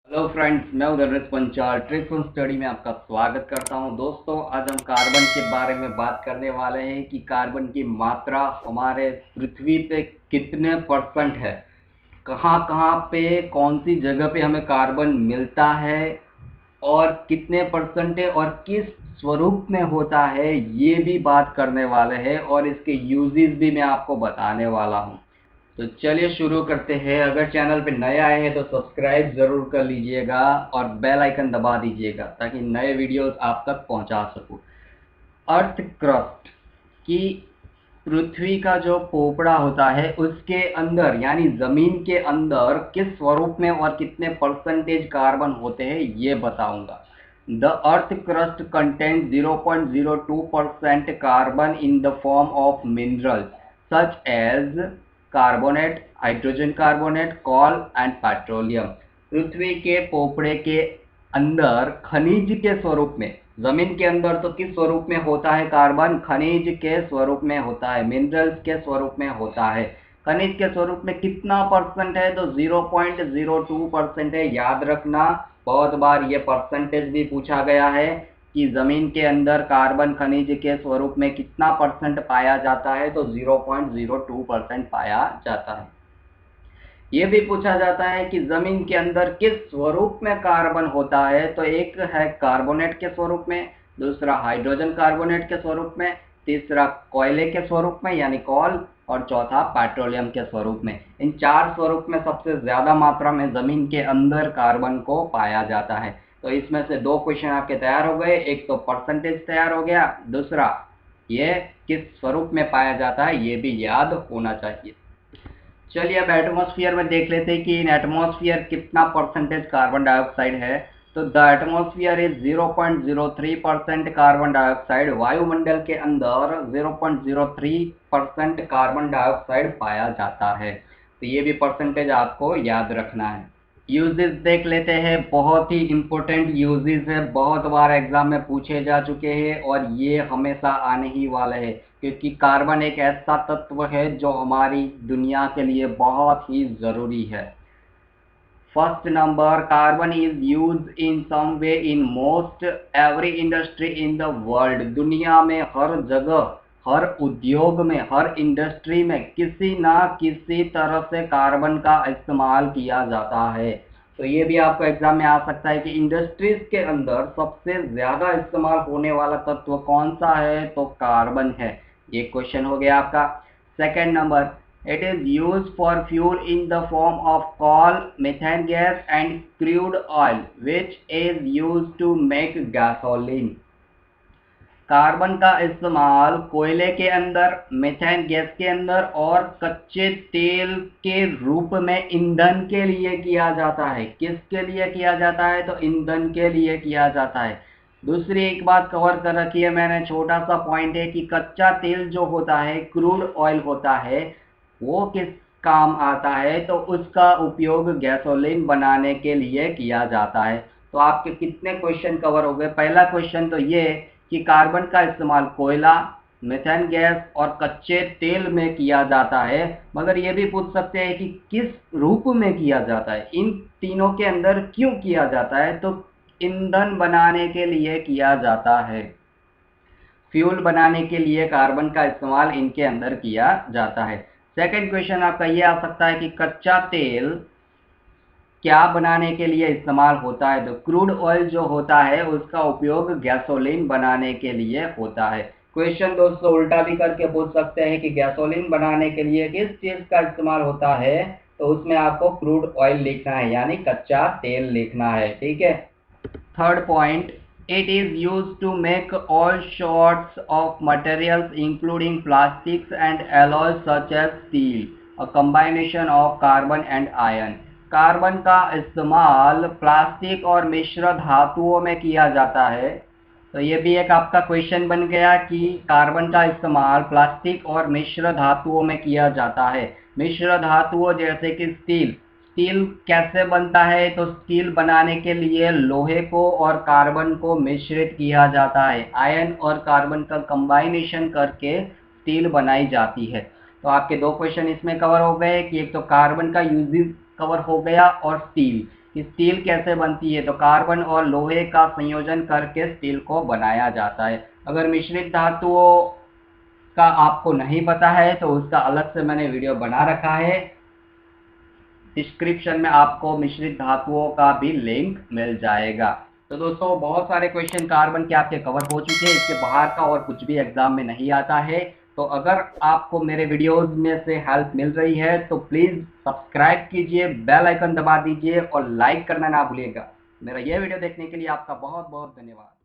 Hello friends, मैं उदर्श Panchal tricks on study में आपका स्वागत करता हूं। दोस्तों, आज हम कार्बन के बारे में बात करने वाले हैं कि कार्बन की मात्रा हमारे पृथ्वी पे कितने परसेंट है, कहाँ कहाँ पे, कौन सी जगह पे हमें कार्बन मिलता है और कितने परसेंट है और किस स्वरूप में होता है, ये भी बात करने वाले हैं और इसके यूजेस भी मैं आपको बताने वाला हूँ। तो चलिए शुरू करते हैं। अगर चैनल पे नए आए हैं तो सब्सक्राइब ज़रूर कर लीजिएगा और बेल आइकन दबा दीजिएगा ताकि नए वीडियोस आप तक पहुंचा सकूं। अर्थ क्रस्ट की पृथ्वी का जो पोपड़ा होता है उसके अंदर यानी ज़मीन के अंदर किस स्वरूप में और कितने परसेंटेज कार्बन होते हैं ये बताऊंगा। The earth crust contains 0.02% carbon in the form of minerals such as carbonate, hydrogen carbonate, coal and petroleum. पृथ्वी के पोपड़े के अंदर खनिज के स्वरूप में, जमीन के अंदर तो किस स्वरूप में होता है कार्बन? खनिज के स्वरूप में होता है, मिनरल्स के स्वरूप में होता है। खनिज के स्वरूप में कितना परसेंट है? तो 0.02% है। याद रखना, बहुत बार ये परसेंटेज भी पूछा गया है कि जमीन के अंदर कार्बन खनिज के स्वरूप में कितना परसेंट पाया जाता है, तो 0.02% पाया जाता है। ये भी पूछा जाता है कि जमीन के अंदर किस स्वरूप में कार्बन होता है, तो एक है कार्बोनेट के स्वरूप में, दूसरा हाइड्रोजन कार्बोनेट के स्वरूप में, तीसरा कोयले के स्वरूप में यानी कॉल, और चौथा पेट्रोलियम के स्वरूप में। इन चार स्वरूप में सबसे ज्यादा मात्रा में जमीन के अंदर कार्बन को पाया जाता है। तो इसमें से दो क्वेश्चन आपके तैयार हो गए, एक तो परसेंटेज तैयार हो गया, दूसरा ये किस स्वरूप में पाया जाता है ये भी याद होना चाहिए। चलिए अब एटमॉस्फेयर में देख लेते हैं कि इन एटमॉस्फेयर कितना परसेंटेज कार्बन डाइऑक्साइड है। तो the atmosphere is 0.03% carbon dioxide. वायुमंडल के अंदर 0.03% कार्बन डाइऑक्साइड पाया जाता है। तो ये भी परसेंटेज आपको याद रखना है। यूजेस देख लेते हैं, बहुत ही इंपॉर्टेंट यूजेस है, बहुत बार एग्जाम में पूछे जा चुके हैं और ये हमेशा आने ही वाले हैं क्योंकि कार्बन एक ऐसा तत्व है जो हमारी दुनिया के लिए बहुत ही ज़रूरी है। First number, carbon is use in some way in most every industry in the world. दुनिया में हर जगह, हर उद्योग में, हर इंडस्ट्री में किसी ना किसी तरह से कार्बन का इस्तेमाल किया जाता है। तो ये भी आपको एग्जाम में आ सकता है कि इंडस्ट्रीज के अंदर सबसे ज्यादा इस्तेमाल होने वाला तत्व कौन सा है, तो कार्बन है। ये क्वेश्चन हो गया आपका। Second number, it is used for fuel in the form of coal, methane gas and crude oil which is used to make gasoline। Carbon का इस्तेमाल कोयले के अंदर, मेथेन गैस के अंदर और कच्चे तेल के रूप में ईंधन के लिए किया जाता है। किसके लिए किया जाता है? तो ईंधन के लिए किया जाता है। दूसरी एक बात कवर कर रखी है मैंने, छोटा सा पॉइंट है कि कच्चा तेल जो होता है, क्रूड ऑयल होता है, वो किस काम आता है? तो उसका उपयोग गैसोलीन बनाने के लिए किया जाता है। तो आपके कितने क्वेश्चन कवर हो गए? पहला क्वेश्चन तो ये कि कार्बन का इस्तेमाल कोयला, मेथेन गैस और कच्चे तेल में किया जाता है, मगर ये भी पूछ सकते हैं कि किस रूप में किया जाता है, इन तीनों के अंदर क्यों किया जाता है? तो ईंधन बनाने के लिए किया जाता है। फ्यूल बनाने के लिए कार्बन का इस्तेमाल इनके अंदर किया जाता है। सेकंड क्वेश्चन आपका ये आ सकता है कि कच्चा तेल क्या बनाने के लिए इस्तेमाल होता है? तो क्रूड ऑयल जो होता है उसका उपयोग गैसोलीन बनाने के लिए होता है। क्वेश्चन दोस्तों उल्टा भी करके पूछ सकते हैं कि गैसोलीन बनाने के लिए किस चीज का इस्तेमाल होता है, तो उसमें आपको क्रूड ऑयल लिखना है यानी कच्चा तेल लिखना है। ठीक है। Third point, it is used to make all sorts of materials including plastics and alloys such as steel, a combination of carbon and iron। Carbon का इस्तेमाल प्लास्टिक और मिश्र धातुओं में किया जाता है। तो ये भी एक आपका क्वेश्चन बन गया कि कार्बन का इस्तेमाल प्लास्टिक और मिश्र धातुओं में किया जाता है। मिश्र धातुओं जैसे कि स्टील। स्टील कैसे बनता है? तो स्टील बनाने के लिए लोहे को और कार्बन को मिश्रित किया जाता है। आयरन और कार्बन का कंबाइनेशन करके स्टील बनाई जाती है। तो आपके दो क्वेश्चन इसमें कवर हो गए कि एक तो कार्बन का यूजेस कवर हो गया और स्टील। कि स्टील कैसे बनती है, तो कार्बन और लोहे का संयोजन करके स्टील को बनाया जाता है। अगर मिश्रित धातुओं का आपको नहीं पता है तो उसका अलग से मैंने वीडियो बना रखा है, डिस्क्रिप्शन में आपको मिश्रित धातुओं का भी लिंक मिल जाएगा। तो दोस्तों बहुत सारे क्वेश्चन कार्बन के आपके कवर हो चुके हैं, इसके बाहर का और कुछ भी एग्जाम में नहीं आता है। तो अगर आपको मेरे वीडियोस में से हेल्प मिल रही है तो प्लीज़ सब्सक्राइब कीजिए, बेल आइकन दबा दीजिए और लाइक करना ना भूलिएगा। मेरा यह वीडियो देखने के लिए आपका बहुत बहुत धन्यवाद।